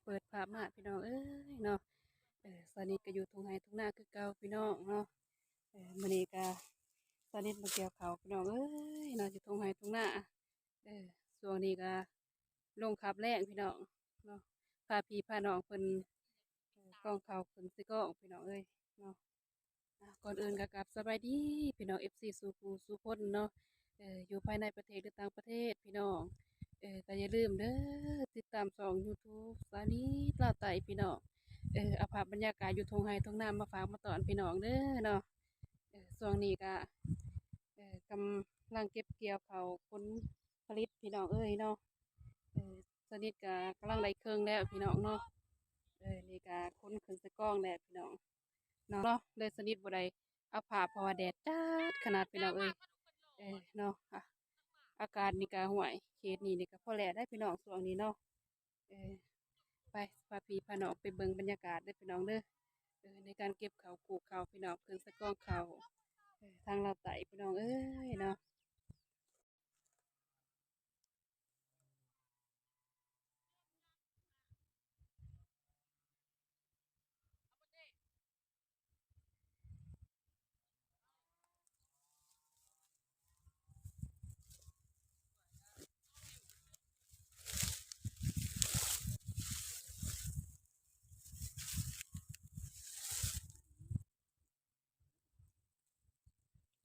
เปิดภาพมาพี่น้องเอ้ยเนาะสานิทก็อยู่ทุ่งไร่ทุ่งนาคือเก่าพี่น้องเนาะมื้อนี้ก็สานิทมาเกี่ยวข้าวพี่น้องเอ้ยเนาะอยู่ทุ่งไร่ทุ่งนาเออช่วงนี้ก็ลงขับแรงพี่น้องเนาะพาพี่พาน้องเพิ่นกองข้าวขึ้นสิกองพี่น้องเอ้ยเนาะก่อนอื่นก็กราบสบายดีพี่น้อง FC สู่ผู้สู่คนเนาะอยู่ภายในประเทศหรือต่างประเทศพี่น้องก็อย่าลืมเด้อติดตามช่อง YouTube สานิทลาวไต่พี่น้อง เอาภาพบรรยากาศอยู่ทงไห้ทงนามาฝากมาตอนพี่น้องเด้อเนาะช่วงนี้ก็กำลังเก็บเกี่ยวเขาวผลผลิตพี่น้องเอ้ยเนาะเออสนิทก็กำลังได้เครื่องแล้วพี่น้องเนาะนี่ก็คนขึ้นใส่กล้องแล้วพี่น้องเนาะเลยสนิทบ่ได้เอาภาพเพราะว่าแดดจ้าดขนาดพี่น้องเอ้ยเนาะอากาศนี่ก็ห่วยเขตนี่ก็พอแลได้พี่น้องช่วงนี้เนาะเออไปพาพี่พาน้องไปเบิ่งบรรยากาศเด้อพี่น้องเด้อ ในการเก็บเขาวปลูกเขาวพี่น้องเพิ่นสะกองเขาวทางเราไต่พี่น้องเอ้ยเนาะ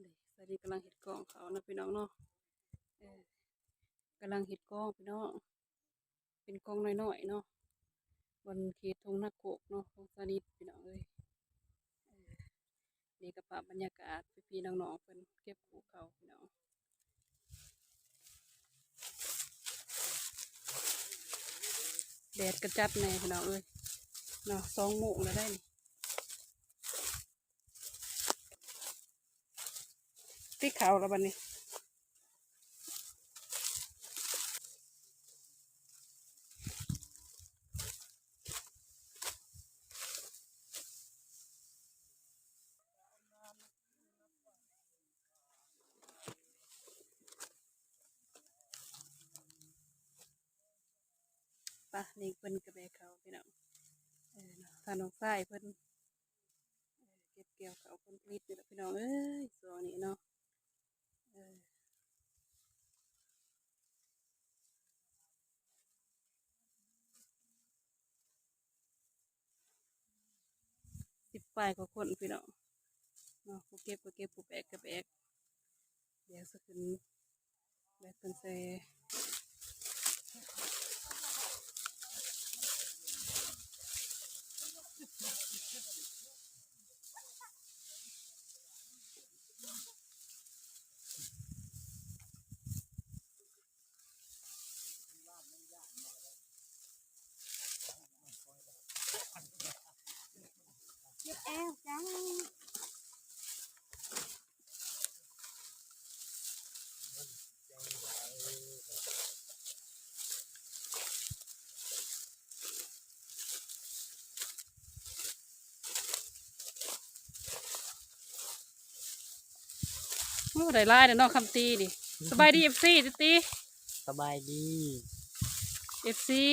นี่สวัสดีกำลังเห็ดกองเขานะพี่น้องเนาะเออกำลังเห็ดกองพี่น้องเป็นกองน้อยๆเนาะบนเขตทงนาโกกเนาะของสนิทพี่น้องเอ้ยเออนี่ก็ภาพบรรยากาศพี่ๆน้องๆเพิ่นเก็บปลูกเขาพี่น้องแดดกระจัดแน่พี่น้องเอ้ยเนาะ2 โมงแล้วได้นี่ที่เขาแล้วบัดนี้ปะนี่เพิ่นกระแบกเขาพี่น้องเนาะถ้าน้องชายเพิ่นเก็บเกี่ยวเขาผลผลิตนี่แหละพี่น้องเอ้ยส่วนนี้เนาะเออ 10 ปลายกว่าคนพี่น้องเนาะผู้เก็บก็เก็บผู้แบกก็แบกเดี๋ยวสักคืนแบกเป็นเซแอลจ้าโอ้ได้ไล่เด้อเนาะคำตีดิสบายดีเอฟซีติตีสบายดีเอฟซี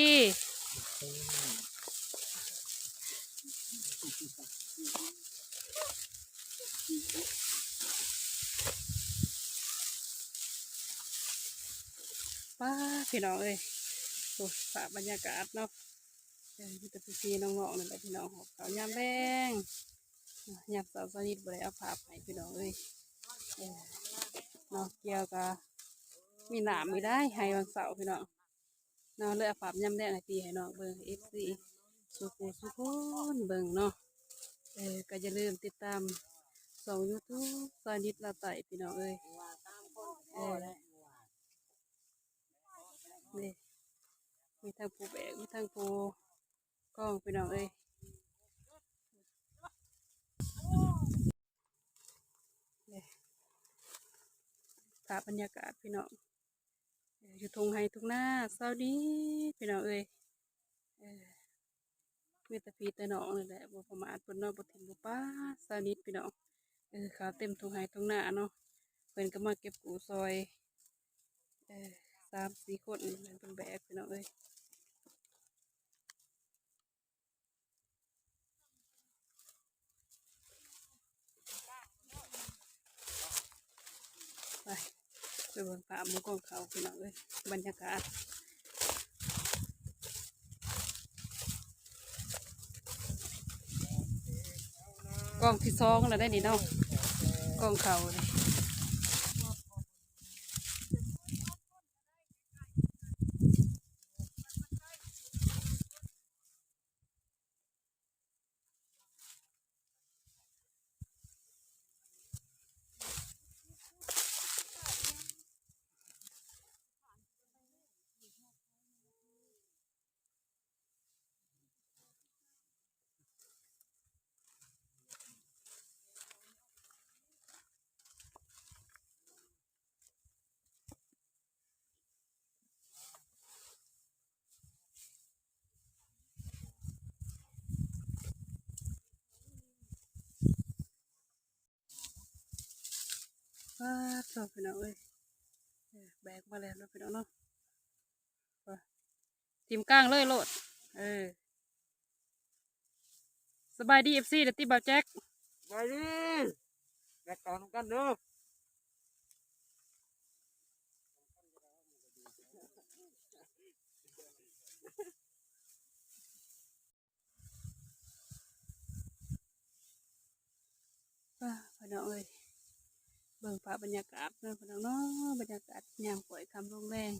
ป้าพี่น้องเอ้ยโอ้ฝากบรรยากาศเนาะมีแต่พี่ๆน้องๆนั่นแหละพี่น้องหอบเขาวยามแรงยามเสาร์สนิทบ่ได้เอาภาพให้พี่น้องเอ้ยเออเนาะเกี่ยวกับมีหนามมีได้ให้วันเสาร์พี่น้อง เนาะเลยเอาภาพย่ำแดงให้พี่ให้น้องเบิ่ง FC สุขุสุขคนเบิ่งเนาะก็อย่าลืมติดตามช่อง YouTube สานิทลาวไต่พี่น้องเอ้ยเออนี่มีทั้งผู้แบกมีทั้งผู้กล้องพี่น้องเอ้ยนี่ภาพบรรยากาศพี่น้องอยู่ทุ่งไร่ทุ่งนาเศร้าดีพี่น้องเอ้ยเออมีแต่พี่แต่น้องนี่แหละบ่ประมาทเพิ่นเนาะบ่ถิ่มบ่ป้าสานิทพี่น้องขาวเต็มทุ่งไร่ทุ่งนาเนาะเพิ่นก็มาเก็บกูซอยเออ3-4 คนนี่แหละเพิ่นแบกพี่น้องเอ้ย บิ่งป่าหมูกองเขาพี่น้องเอ้ยบรรยากาศกองที่2แล้วได้นี่เนาะกองเขาเลยว้าชอบพี่น้องเอ้ยแบกมาแล้วเนาะพี่น้องเนาะทีมกลางเลยโลดสบายดีFCเดี๋ยวตีบ่าวแจ็คไปดิแบกกองกันเด้อว้าพี่น้องเอ้ยเบิ่งภาพบรรยากาศเนาะพี่น้องเนาะบรรยากาศยามปล่อยคำลงแรง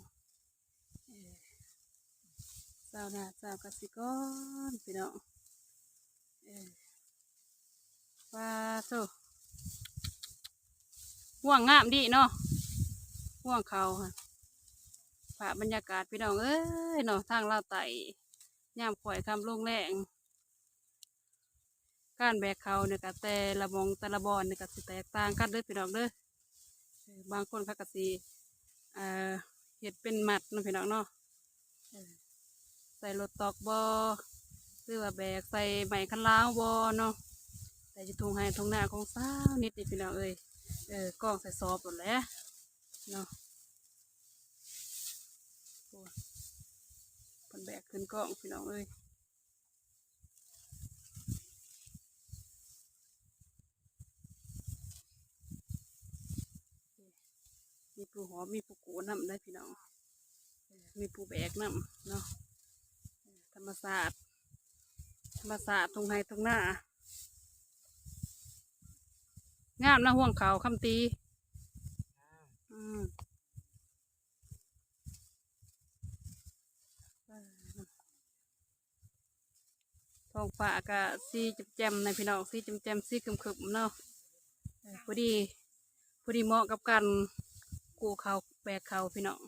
สาวนาสาวกสิกรพี่น้องว้าโซห่วงงามดีเนาะห่วงเขาค่ะภาพบรรยากาศพี่น้องเอ้ยเนาะทางลาวไต่ยามปล่อยคำลงแรงการแบกเขาเนี่ยก็แต่ละมองแต่ละบอนเนี่ยก็สิแตกต่างกันเด้อพี่น้องเด้อบางคนเขาก็สิเฮ็ดเป็นมัดเนาะพี่น้องเนาะใส่รถตอกบอหรือว่าแบกใส่ไม้คันล้าวบอเนาะแต่จะทงให้ทงหน้าของสาวนิดนี่พี่น้องเอ้ยกล้องใส่ซอบหมดแล้วเนาะโอ้คนแบกขึ้นกล้องพี่น้องเอ้ยมีผู้หอมมีผู้กูนำได้พี่น้องมีผู้แบกนำเนาะธรรมศาสตร์ธรรมศาสตร์ตรงไห้ตรงหน้างามนะห่วงเขาคำตีท้องฟ้าก็สีแจ่มๆในพี่น้องสีแจ่มๆสีคึมๆเนาะพอดีเหมาะกับการกูเขาแบกเขาพี่น้อง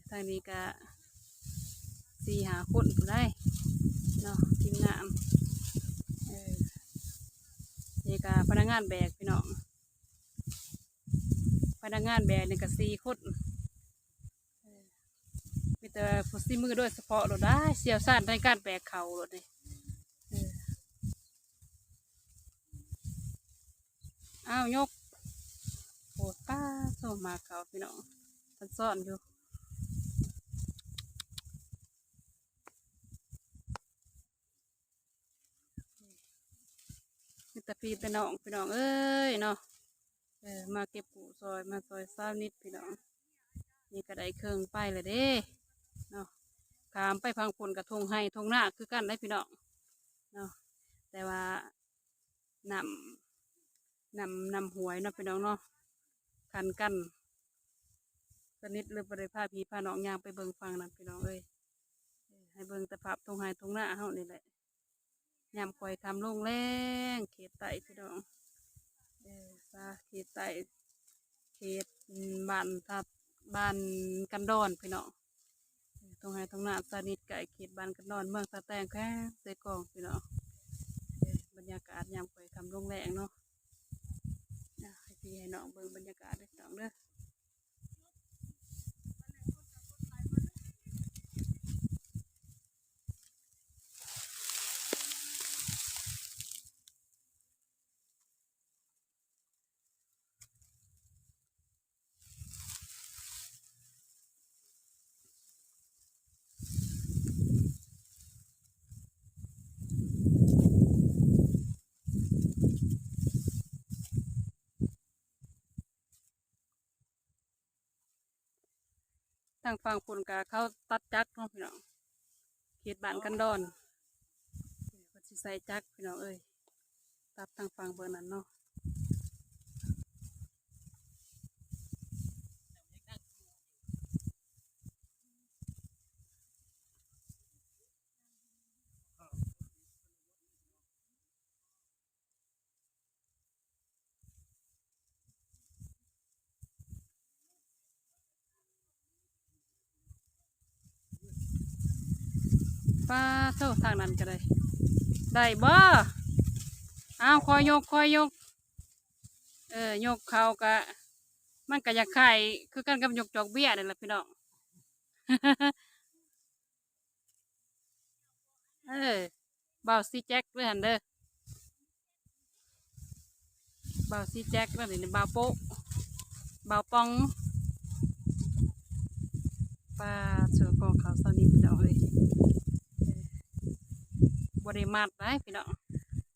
ทางนี้ก็4-5 คนได้เนาะทีมงานนี่ก็พนักงานแบกพี่น้องพนักงานแบกนี่ก็4 คนมีแต่ผู้ซีมือด้วยเฉพาะเราได้เสียวซ่านในการแบกเขาเลยอ้าวยกโหป้าโซมาเขาพี่น้องมันซ่อนอยู่มีแต่พี่แต่น้องพี่น้องเอ้ยเนาะมาเก็บปูซอยมาซอยซ้านิดพี่น้องนี่ก็ได้เครื่องไปเลยเด้เนาะขามไปพังผลกระทงให้ทงหน้าคือกันได้พี่น้องเนาะแต่ว่านำหวยเนาะพี่น้องเนาะคันกันสนิทเลยบริพาพี่พาน้องยางไปเบิ่งฟังนั่นพี่น้องเอ้ยให้เบิ่งแต่ภาพทงให้ทงหน้าเฮานี่แหละยามปล่อยคำลงแรงเขตไต่พี่น้องซาเขตไต่เขตบ้านทับบ้านกันดอนพี่น้องตรงไหนตรงหน้าสนิทไก่เขตบ้านกันดอนเมืองตะแตงแค่เสกองพี่น้องบรรยากาศยามปล่อยคำลงแรงเนาะให้พี่ให้น้องเบิ่งบรรยากาศได้พี่น้องเด้อ างฝั่งพุ่นกะเขาตัดจักรเนาะพี่น้องเขตบ้านกันดอนเพิ่นสิใส่จักรพี่น้องเอ้ยตัดทางฝั่งเบอร์นั้นเนาะป้าเท่าทางนั้นก็ได้ได้บ่อ้าวคอยยกยกเขากะมันก็อยากไข่คือกันกับยกจอกเบี้ยนี่แหละพี่น้อง เออเบาซีแจ็คด้วยหันเด้อเบาซีแจ็คแล้วนี่เบาโป๊ะเบาปองปลาเสือกองขาวสนิทพี่น้องเอ้ยบริมาตรได้พี่น้อง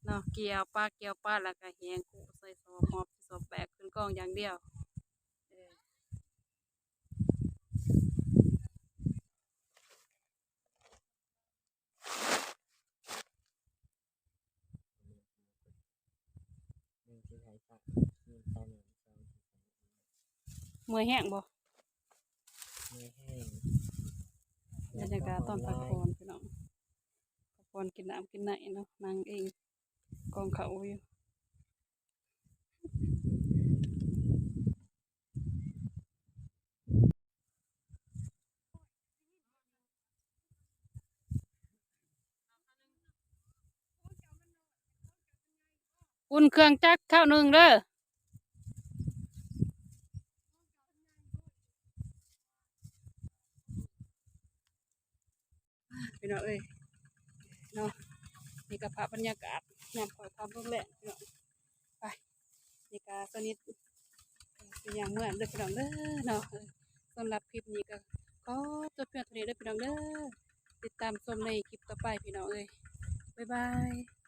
เนาะเกี่ยวปลาแล้วก็แหงกูใส่สอบหอบสอบแบกขึ้นกองอย่างเดียวเออเมื่อยแห้งบ่บรรยากาศตอนพักผ่อนพี่น้องพักผ่อนกินน้ำกินไหนเนาะนางเองกองเขาอยู่อุ่นเครื่องจักรข้าวหนึ่งเด้อพี่น้องเอ้ยเนาะนี่ก็ภาพบรรยากาศยามปล่อยความร่มแรงพี่น้องไปนี่ก็สนิทเป็นอย่างเมื่อเด้อพี่น้องเด้อเนาะสำหรับคลิปนี้ก็ขอจบเพียงเท่านี้เด้อพี่น้องเด้อติดตามชมในคลิปต่อไปพี่น้องเอ้ยบ๊ายบาย